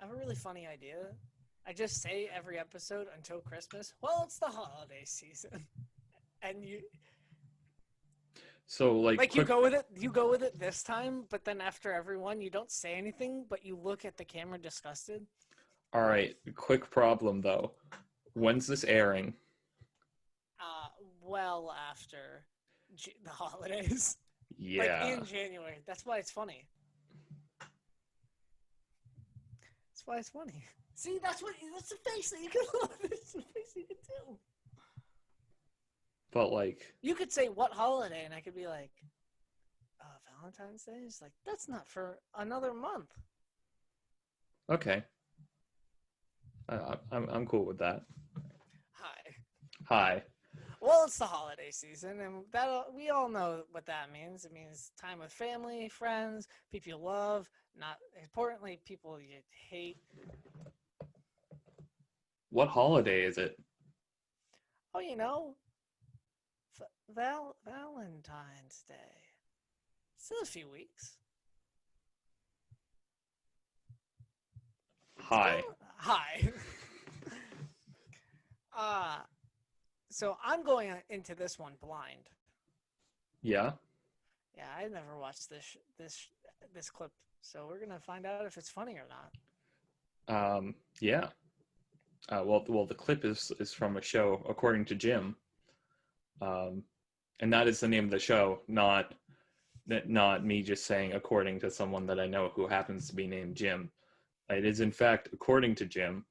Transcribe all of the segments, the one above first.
I have a really funny idea. I just say every episode until Christmas, well, it's the holiday season. And So, like, you quick. go with it. You go with it this time, but then after everyone, you don't say anything, but you look at the camera disgusted. All right, quick problem though. When's this airing? Uh, well after the holidays, like Yeah. in January. That's why it's funny. That's why it's funny. See, that's the face that you can. That's the face you can do. But like, You could say what holiday, and I could be like, Valentine's Day. It's like that's not for another month. okay, I'm cool with that. Hi. Hi. Well, it's the holiday season, and that we all know what that means. It means time with family, friends, people you love. Not importantly, people you hate. What holiday is it? Oh, Valentine's Day. Still a few weeks. Hi. Hi. So I'm going into this one blind. Yeah. Yeah, I never watched this clip, so we're gonna find out if it's funny or not. Yeah. Well, the clip is from a show, according to Jim. And that is the name of the show, not me just saying according to someone that I know who happens to be named Jim. It is in fact according to Jim.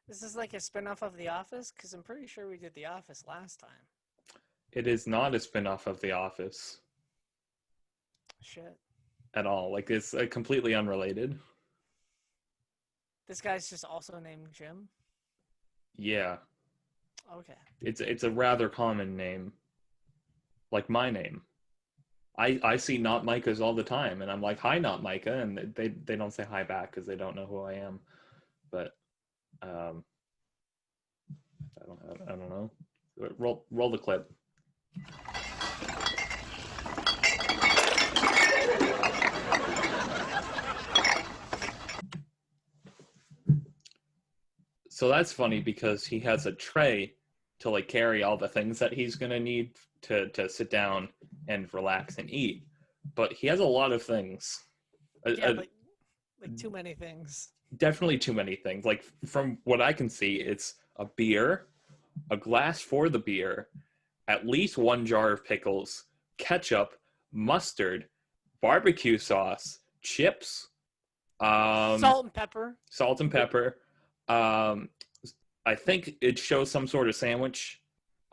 This is like a spinoff of The Office, because I'm pretty sure we did The Office last time. It is not a spin-off of The Office. Shit. At all. Like, it's completely unrelated. This guy's just also named Jim? Yeah. Okay. It's a rather common name. Like my name. I see Not Micahs all the time, and I'm like, hi, Not Micah, and they don't say hi back because they don't know who I am. But I don't know. Roll the clip. So that's funny because he has a tray to like carry all the things that he's gonna need to sit down and relax and eat. But he has a lot of things. Yeah, like too many things. Definitely too many things. Like from what I can see, it's a beer, a glass for the beer, at least one jar of pickles, ketchup, mustard, barbecue sauce, chips, Salt and pepper. salt and pepper. I think it shows some sort of sandwich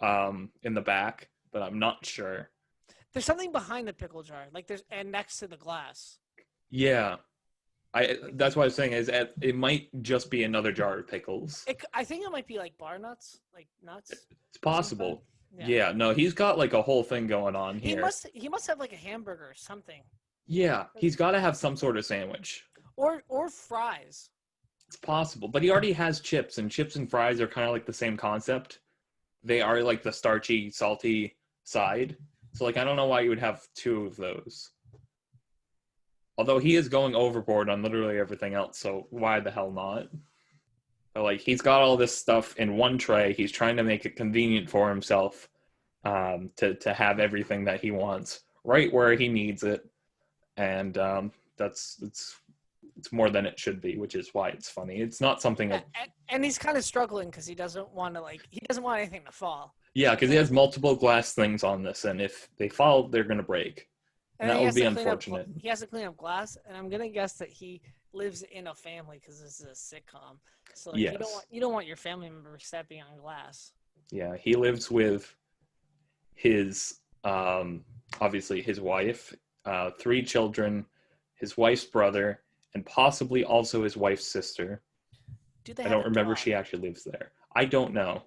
in the back, but I'm not sure. There's something behind the pickle jar, and next to the glass. Yeah. That's what I was saying is it might just be another jar of pickles. I think it might be like bar nuts, like nuts. It's possible. Yeah, no, he's got like a whole thing going on here. He must have like a hamburger or something. Yeah, he's got to have some sort of sandwich. Or fries. It's possible, but he already has chips, and chips and fries are kind of like the same concept. They are like the starchy, salty side. So like I don't know why you would have two of those. Although he is going overboard on literally everything else, so why the hell not? But like he's got all this stuff in one tray. He's trying to make it convenient for himself to have everything that he wants right where he needs it, and it's more than it should be, which is why it's funny. It's not something that... And he's kind of struggling because he doesn't want anything to fall. Yeah, because he has multiple glass things on this, and if they fall, they're going to break. And that would be unfortunate. He has to clean up glass, and I'm going to guess that he lives in a family because this is a sitcom. So like, yes. you don't want your family member stepping on glass. Yeah, he lives with his, obviously his wife, 3 children, his wife's brother, and possibly also his wife's sister. I don't remember she actually lives there. I don't know.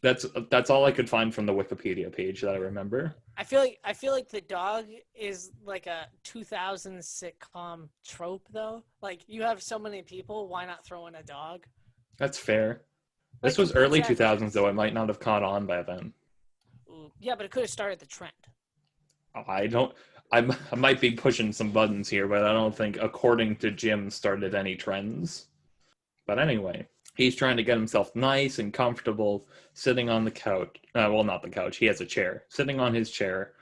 That's all I could find from the Wikipedia page that I remember. I feel like the dog is like a 2000 sitcom trope though. Like you have so many people, why not throw in a dog? That's fair. This was early 2000s though. It might not have caught on by then. Ooh, yeah, but it could have started the trend. I might be pushing some buttons here, but I don't think, according to Jim, started any trends. But anyway, he's trying to get himself nice and comfortable, sitting on the couch. Well, not the couch. He has a chair. Sitting on his chair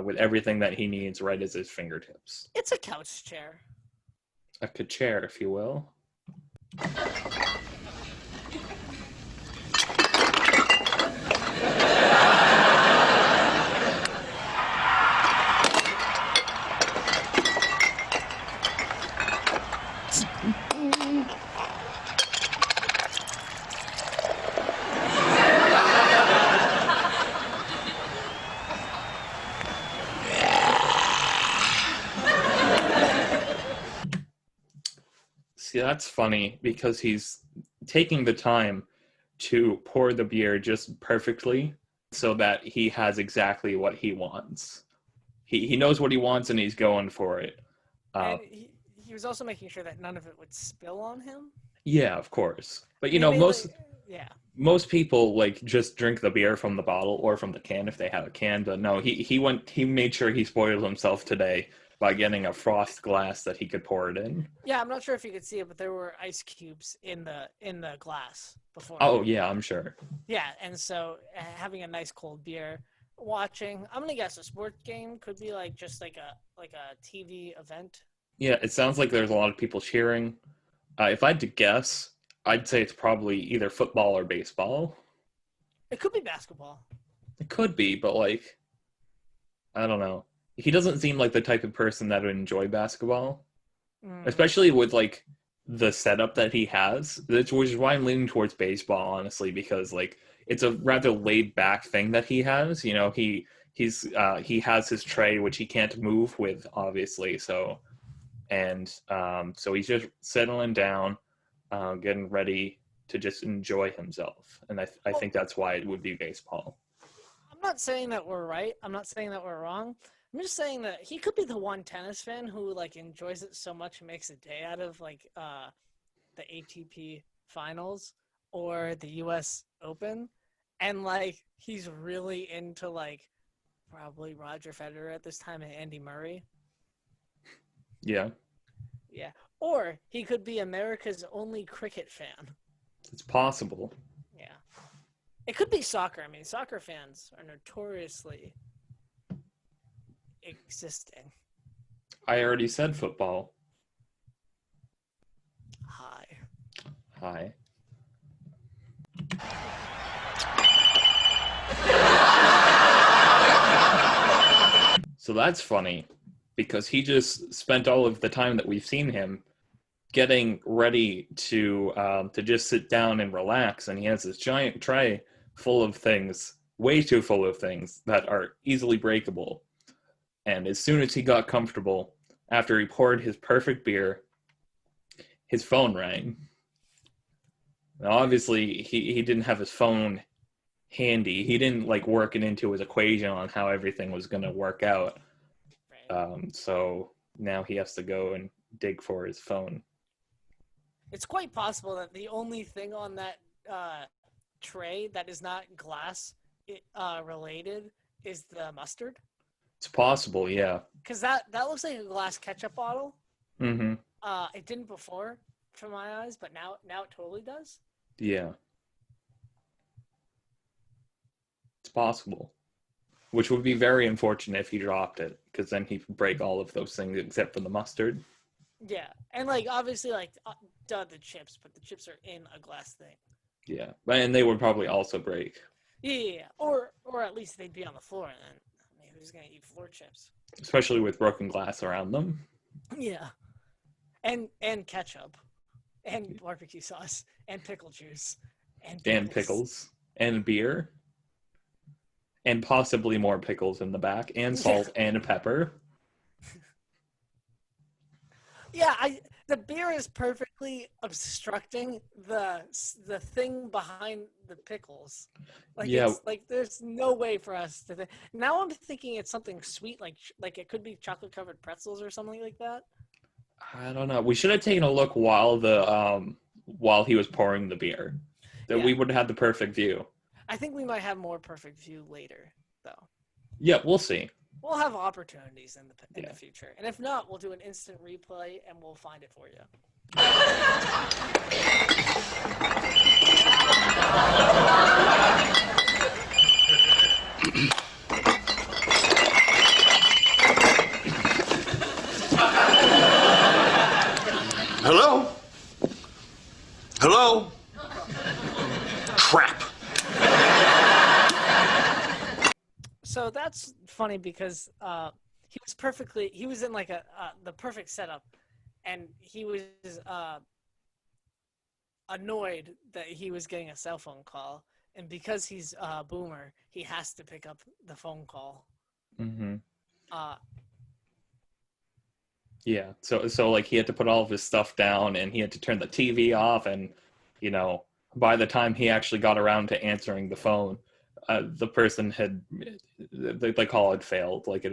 with everything that he needs right at his fingertips. It's a couch chair. A chair, if you will. See, that's funny because he's taking the time to pour the beer just perfectly so that he has exactly what he wants. He knows what he wants and he's going for it. And he was also making sure that none of it would spill on him. Yeah, of course. But most people like just drink the beer from the bottle or from the can if they have a can. But no, he made sure he spoiled himself today by getting a frost glass that he could pour it in. Yeah, I'm not sure if you could see it, but there were ice cubes in the glass before. Oh yeah, I'm sure. Yeah, and so having a nice cold beer, watching. I'm gonna guess a sports game could be like just like a TV event. Yeah, it sounds like there's a lot of people cheering. If I had to guess, I'd say it's probably either football or baseball. It could be basketball. It could be, but like, I don't know. He doesn't seem like the type of person that would enjoy basketball, especially with like the setup that he has. Which is why I'm leaning towards baseball, honestly, because like it's a rather laid back thing that he has. You know, he has his tray which he can't move with, obviously. So he's just settling down, getting ready to just enjoy himself, and I think that's why it would be baseball. I'm not saying that we're right. I'm not saying that we're wrong. I'm just saying that he could be the one tennis fan who like enjoys it so much and makes a day out of like the ATP finals or the US Open, and like he's really into like probably Roger Federer at this time and Andy Murray. Yeah. Yeah. Or he could be America's only cricket fan. It's possible. Yeah. It could be soccer. I mean, soccer fans are notoriously existing. I already said football. Hi. So that's funny because he just spent all of the time that we've seen him getting ready to just sit down and relax, and he has this giant tray full of things, way too full of things that are easily breakable. And as soon as he got comfortable, after he poured his perfect beer, his phone rang. Now, obviously, he didn't have his phone handy. He didn't like work it into his equation on how everything was going to work out. Right. So now he has to go and dig for his phone. It's quite possible that the only thing on that tray that is not glass related is the mustard. It's possible, yeah. Because that looks like a glass ketchup bottle. Mm-hmm. It didn't before, from my eyes, but now it totally does. Yeah. It's possible. Which would be very unfortunate if he dropped it, because then he could break all of those things except for the mustard. Yeah, and like obviously like the chips, but the chips are in a glass thing. Yeah, and they would probably also break. Yeah, or at least they'd be on the floor, and then I mean, who's gonna eat floor chips? Especially with broken glass around them. Yeah, and ketchup, and barbecue sauce, and pickle juice, and pickles, and beer, and possibly more pickles in the back, and salt, and pepper. Yeah, the beer is perfectly obstructing the thing behind the pickles. Like, yeah. It's, like there's no way for us to now I'm thinking it's something sweet, like it could be chocolate covered pretzels or something like that. I don't know. We should have taken a look while he was pouring the beer. Then we would have had the perfect view. I think we might have more perfect view later, though. Yeah, we'll see. We'll have opportunities in the future, and if not, we'll do an instant replay and we'll find it for you. Hello? Hello? Crap. So that's funny because he was in like the perfect setup, and he was annoyed that he was getting a cell phone call, and because he's a boomer, he has to pick up the phone call. Mm-hmm. Yeah, so like he had to put all of his stuff down, and he had to turn the TV off, and by the time he actually got around to answering the phone, the person had the call had failed. Like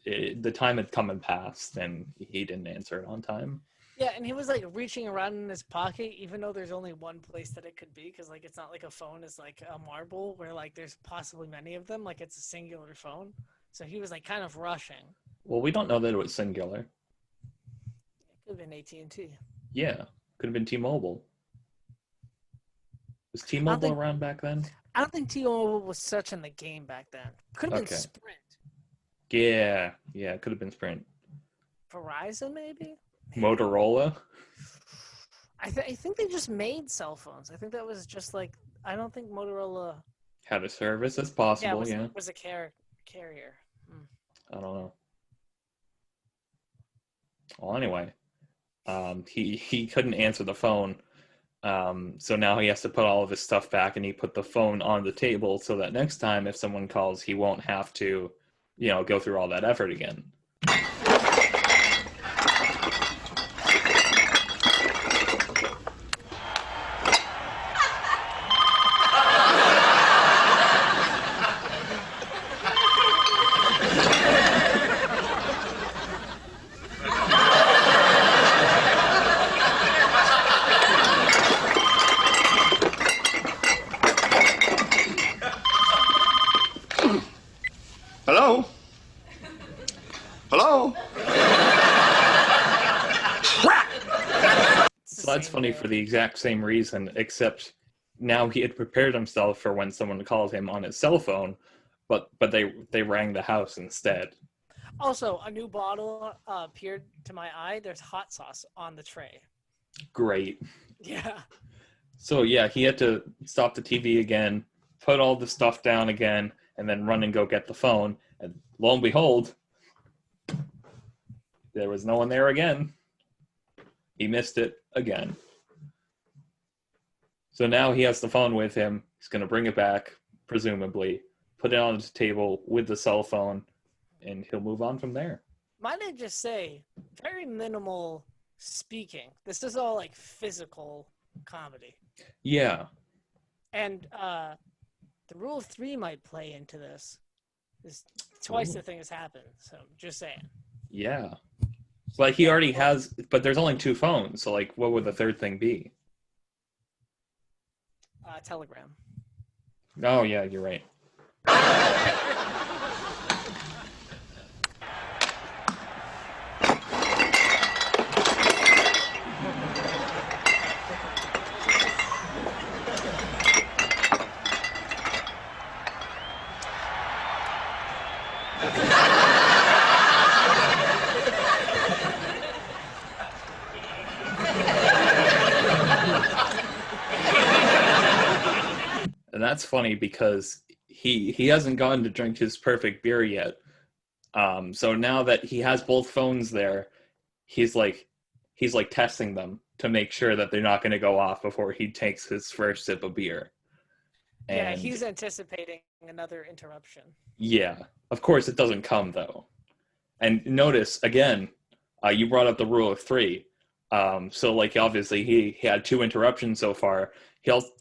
the time had come and passed, and he didn't answer it on time. Yeah, and he was like reaching around in his pocket, even though there's only one place that it could be, because like it's not like a phone is like a marble where like there's possibly many of them, like it's a singular phone. So he was like kind of rushing. Well, we don't know that it was singular. It could have been AT&T. Yeah, could have been T-Mobile. Was T-Mobile around back then? I don't think T-Mobile was such in the game back then. Could have been Sprint. Yeah, it could have been Sprint. Verizon, maybe? Motorola? I think they just made cell phones. I think that was just like, I don't think Motorola had a service. That's possible, was a carrier. I don't know. Well, anyway, he couldn't answer the phone. So now he has to put all of his stuff back, and he put the phone on the table so that next time if someone calls, he won't have to, go through all that effort again. Hello? Hello? So that's funny for the exact same reason, except now he had prepared himself for when someone called him on his cell phone, but they rang the house instead. Also, a new bottle appeared to my eye. There's hot sauce on the tray. Great. Yeah. So yeah, he had to stop the TV again, put all the stuff down again, and then run and go get the phone. And lo and behold, there was no one there again. He missed it again. So now he has the phone with him. He's going to bring it back, presumably, put it on the table with the cell phone, and he'll move on from there. Might I just say, very minimal speaking. This is all like physical comedy. Yeah. And the rule of three might play into this. Is twice the thing has happened. So just saying. Yeah. Like he already has, but there's only two phones. So like, what would the third thing be? Telegram. Oh yeah, you're right. And that's funny because he hasn't gotten to drink his perfect beer yet. So now that he has both phones there, he's like testing them to make sure that they're not going to go off before he takes his first sip of beer. And yeah, he's anticipating another interruption. Yeah, of course it doesn't come though. And notice again, you brought up the rule of three. So like obviously he had two interruptions so far.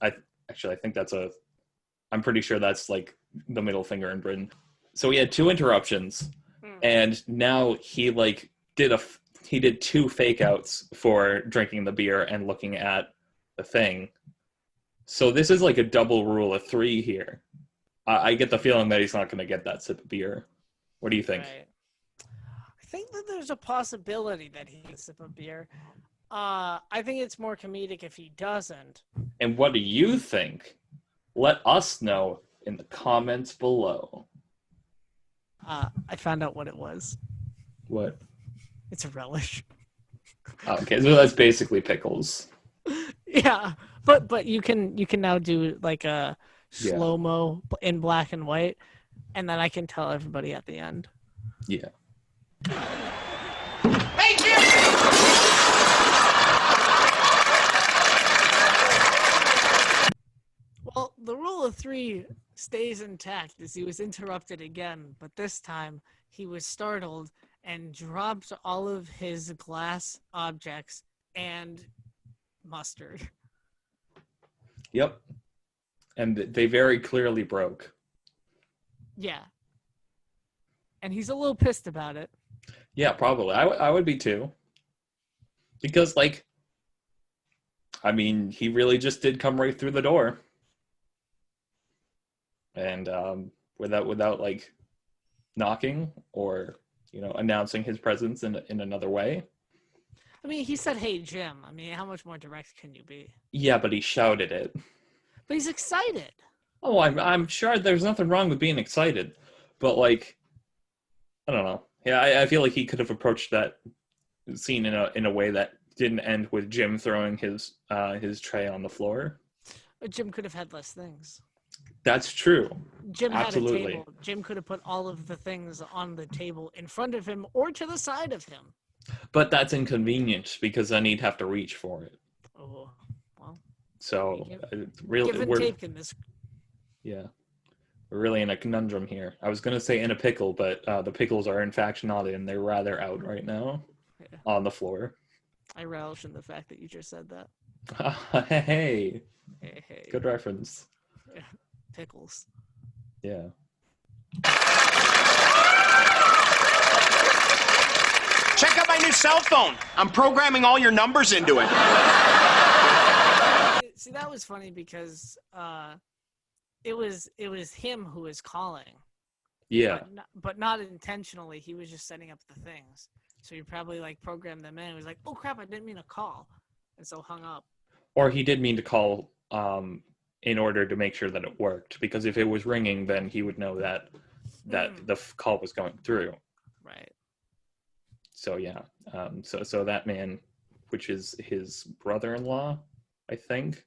I think I'm pretty sure that's like the middle finger in Britain. So he had two interruptions, and now he like did two fake outs for drinking the beer and looking at the thing. So this is like a double rule of three here. I get the feeling that he's not going to get that sip of beer. What do you think? Right. I think that there's a possibility that he can sip a beer. I think it's more comedic if he doesn't. And what do you think? Let us know in the comments below. I found out what it was. What? It's a relish. Okay, so that's basically pickles. Yeah, but you can now do like a slow-mo in black and white, and then I can tell everybody at the end. Yeah. Hey, Jim! Well, the rule of three stays intact as he was interrupted again, but this time he was startled and dropped all of his glass objects and mustard. Yep. And they very clearly broke. Yeah. And he's a little pissed about it. Yeah, probably. I would be too. Because, like, I mean, he really just did come right through the door. And without like knocking or, you know, announcing his presence in another way. I mean, he said, "Hey, Jim." I mean, how much more direct can you be? Yeah, but he shouted it. But he's excited. Oh, I'm sure there's nothing wrong with being excited. But, like, I don't know. Yeah, I feel like he could have approached that scene in a way that didn't end with Jim throwing his tray on the floor. But Jim could have had less things. That's true. Jim had Absolutely. a table. Jim could have put all of the things on the table in front of him or to the side of him. But that's inconvenient because then he'd have to reach for it. Oh, well. So really, Give and take in this. Yeah, we're really in a conundrum here. I was gonna say in a pickle, but the pickles are in fact not in. They're rather out right now on the floor. I relish in the fact that you just said that. Hey, Hey. Good reference. Yeah. Pickles. Yeah. Check out my new cell phone. I'm programming all your numbers into it. See, that was funny because it was him who was calling. Yeah. But not intentionally. He was just setting up the things. So he probably like programmed them in. He was like, "Oh crap, I didn't mean to call," and so hung up. Or he did mean to call in order to make sure that it worked, because if it was ringing, then he would know that the call was going through. Right. So yeah, so that man, which is his brother-in-law, I think,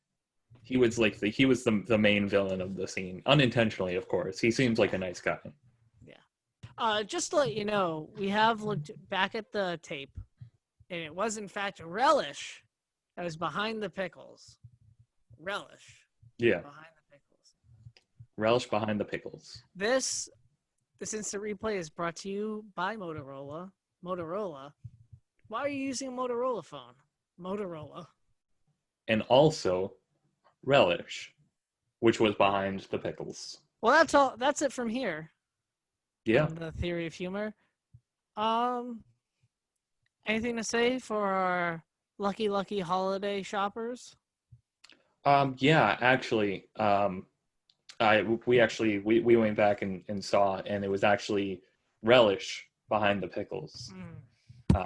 he was like the main villain of the scene, unintentionally, of course. He seems like a nice guy. Yeah. Just to let you know, we have looked back at the tape, and it was in fact a relish that was behind the pickles. Relish. Yeah. Behind the pickles. Relish behind the pickles. This instant replay is brought to you by Motorola. Motorola. Why are you using a Motorola phone? Motorola. And also relish, which was behind the pickles. Well, that's all. That's it from here. Yeah. On the theory of humor. Anything to say for our lucky holiday shoppers? Yeah, actually, we went back and saw, and it was actually relish behind the pickles.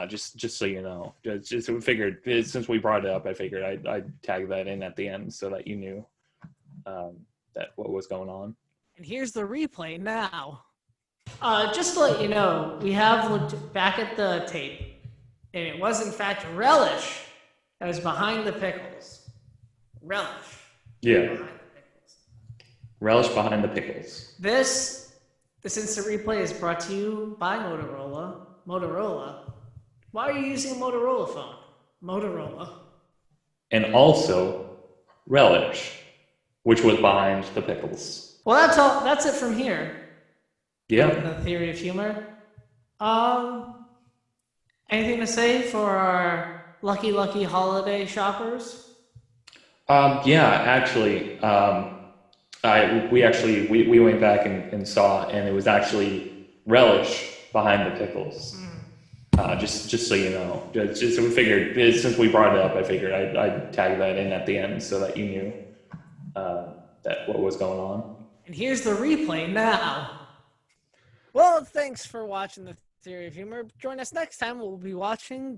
Just so you know, just we figured, since we brought it up, I figured I'd tag that in at the end so that you knew that what was going on. And here's the replay now. Just to let you know, we have looked back at the tape, and it was in fact relish that was behind the pickles. Relish. Yeah. Behind the pickles. Relish behind the pickles. This instant replay is brought to you by Motorola. Motorola. Why are you using a Motorola phone? Motorola. And also relish, which was behind the pickles. Well, that's all. That's it from here. Yeah. The theory of humor. Anything to say for our lucky holiday shoppers? Yeah, actually, we went back and saw, and it was actually relish behind the pickles. Just so you know, just we figured, since we brought it up, I figured I'd tag that in at the end so that you knew that what was going on. And here's the replay now. Well, thanks for watching the Theory of Humor. Join us next time. We'll be watching